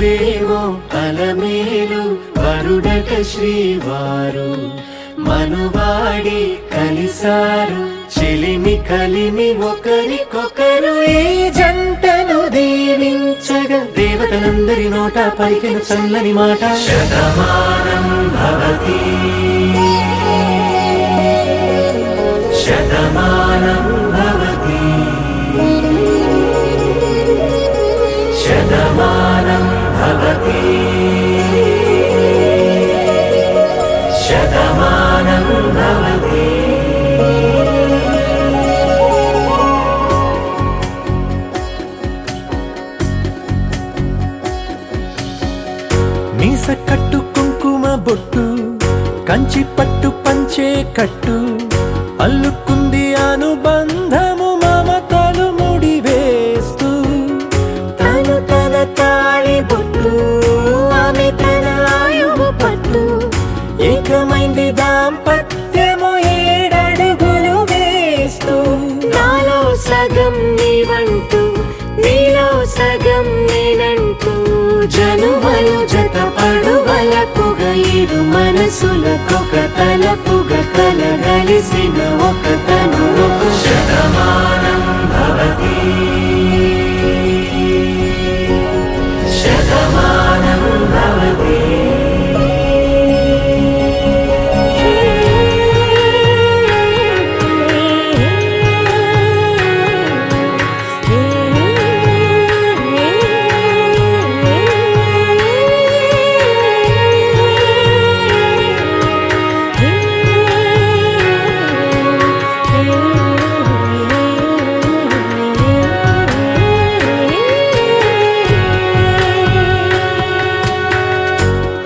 ప్రభువేమో అలమేలు వరుడట శ్రీవారు మనువాడి కలిసారు చెలిమి కలిమి ఒకరికొకరు ఈ జంటను దీవించగా దేవతలందరి నోట పలికిన చల్లని మాట శతమానం భవతి శతమానం భవతి శతమానం భవతి శతమానం భవతి. మీస కట్టు కుంకుమ బొట్టు కంచి పట్టు పంచే కట్టు అల్లుకుంది అనుబంధము మమతలు ముడివేస్తూ తను తన తాళి బొట్టు ఆమె తన ఆయువు పట్టు ఏకమైంది దాంపత్యము 7 అడుగులు వేస్తూ నాలో సగం నీవంటూ నీలో సగం నేనంటూ జనుమలు జతపడు వలపుగ ఇరు మనసులకొక తలపుగ కలగలిసిన ఒక తను శతమానం భవతి శతమానం భవతి.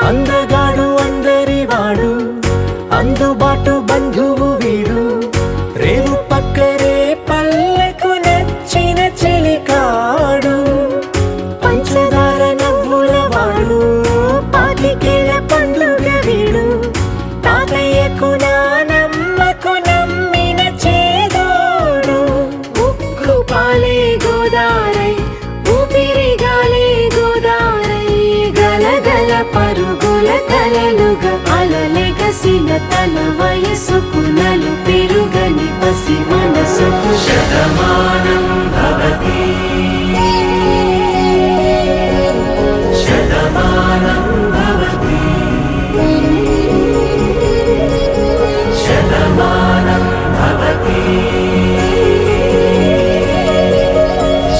అందగాడు అందరి వాడు అందుబాటు బంధువు వీడు రేవు పక్కరే పల్లెకు నచ్చిన చెలికాడు పంచదార నవ్వుల వాడు పాతికేల పండుగ వీడు తాతయ్యకు నానమ్మకు నమ్మిన చేదోడు ఉక్కు పాలే గోదారై ఊపిరిగాలే గోదారై గలగల పరుగుల కలలుగా అలలెగసిన తన వయసుకు నలు పెరుగని పసి మనసుకు శతమానం భవతి శతమానం భవతి శతమానం భవతి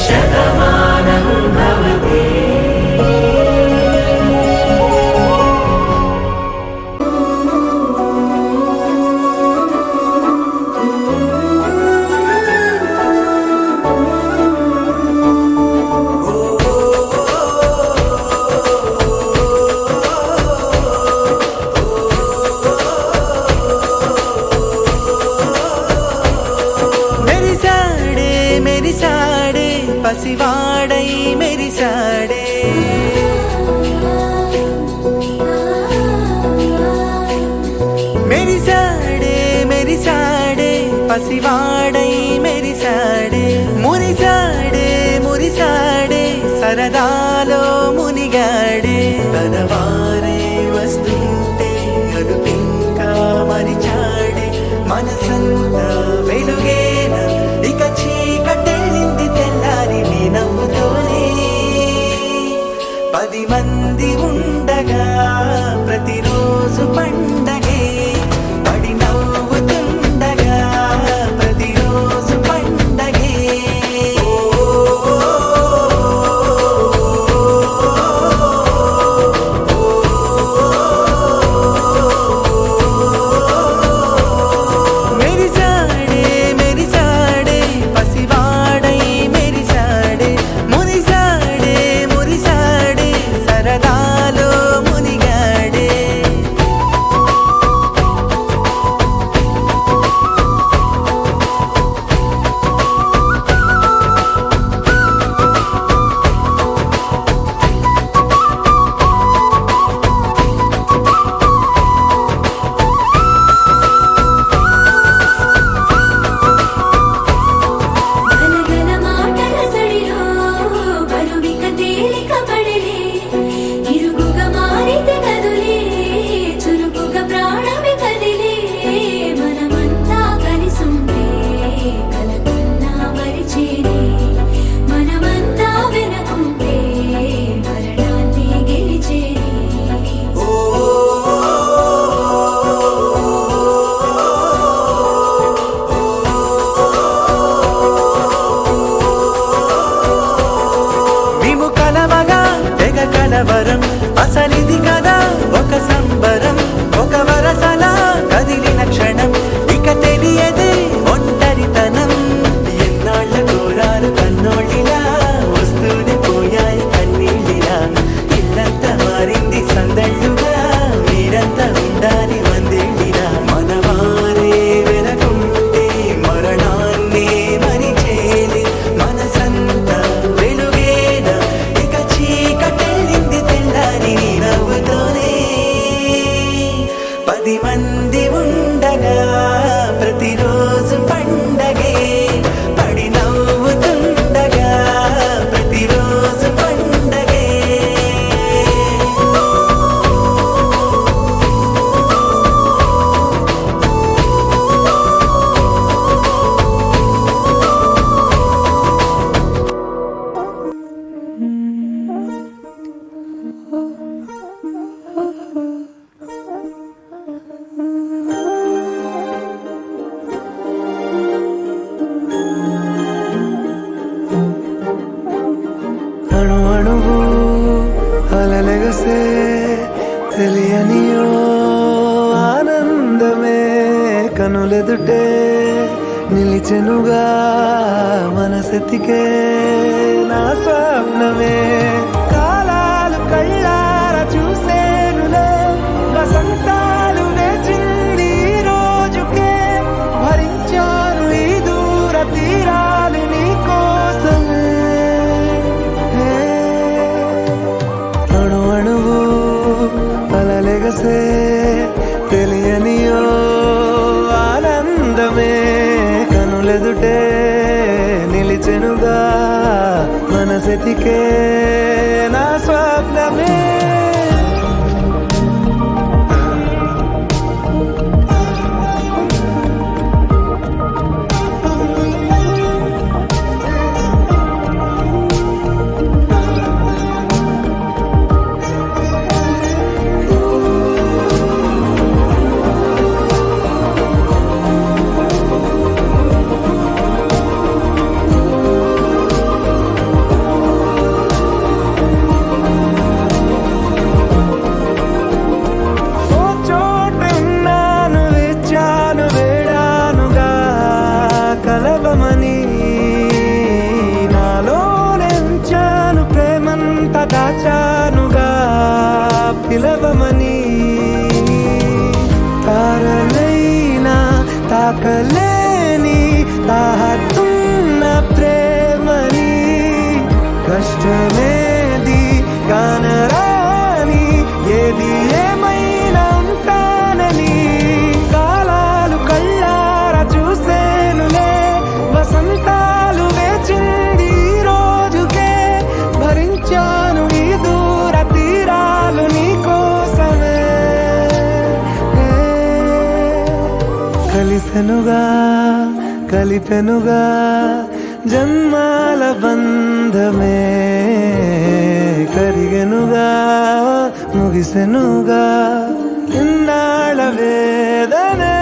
శతమానం భవతి. మెరిసాడే మెరిసాడే పసివాడై మెరిసాడే మెరిసాడే మెరిసాడే పసివాడై మెరిసాడే మురిసాడే మురిసాడే సరదాలో మునిగాడే తనవారే వస్తుంటే అడుపింకా మరిచాడే మనసంతా వెలుగేన ఇక చీకటెళ్ళింది తెల్లారి నీ నవ్వుతోనే 10 మంది ఉండగా ప్రతిరోజు పండగే పడి నవ్వుతుండగా ప్రతిరోజు పండగే కొద్ది మంది ఉండగా ప్రతిరోజు పండగే పడి నవ్వుతుండగా ప్రతిరోజు పండగే అణు అణువు అలలెగసే తెలియనియో ఆనందమే కనులెదుటే నిలిచెనుగా మనసెతికే నా స్వప్నమే కాలాలు కళ్ళార చూసేనులే వసంతాలు వేచింది ఈ రోజుకే భరించాను ఈ దూర తీరాలు నీ కోసమే అణు అణువు అలలెగసే తెలియనియో ఆనందమే కనులెదుటే నిలిచెనుగా మనసెతికే నా స్వప్నమే ఓ చోటున్నాను వేచాను వేడానుగా కలవమని నాలో నెంచాను ప్రేమంత దాచానుగా పిలవమని తారలైనా తాకలేని తాహతున్న ప్రేమని కష్టమేది కానరాని ఏది ఏమైనా ఉంటానని కాలాలు కళ్ళార చూసేనులే వసంతాలు వేచింది ఈ రోజుకే భరించాను ఈ దూర తీరాలు నీ కోసమే కలిసెనుగా కలిపెనుగా జన్మాల బంధమే కరిగెనుగా ముగిసెనుగా ఇన్నాళ్ళ వేదనే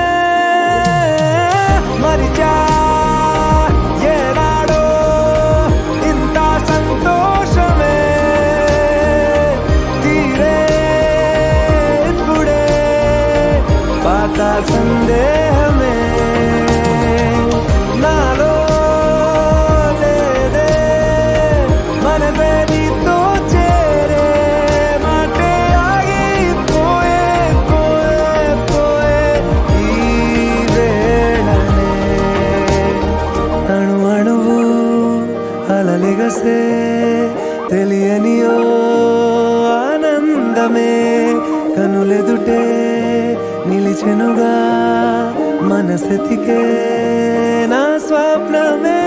మరిచా ఏనాడో ఇంత సంతోషమే తీరే ఇప్పుడే పాత సందేహమే నాలో లేదే మనసే నీతో చేరే మాటే ఆగిపోయే పోయే పోయే ఈ వేళనే అణు అణువు అలలెగసే తెలియనియో ఆనందమే కనులెదుటే నిలిచెనుగా మనసెతికే నా స్వప్నమే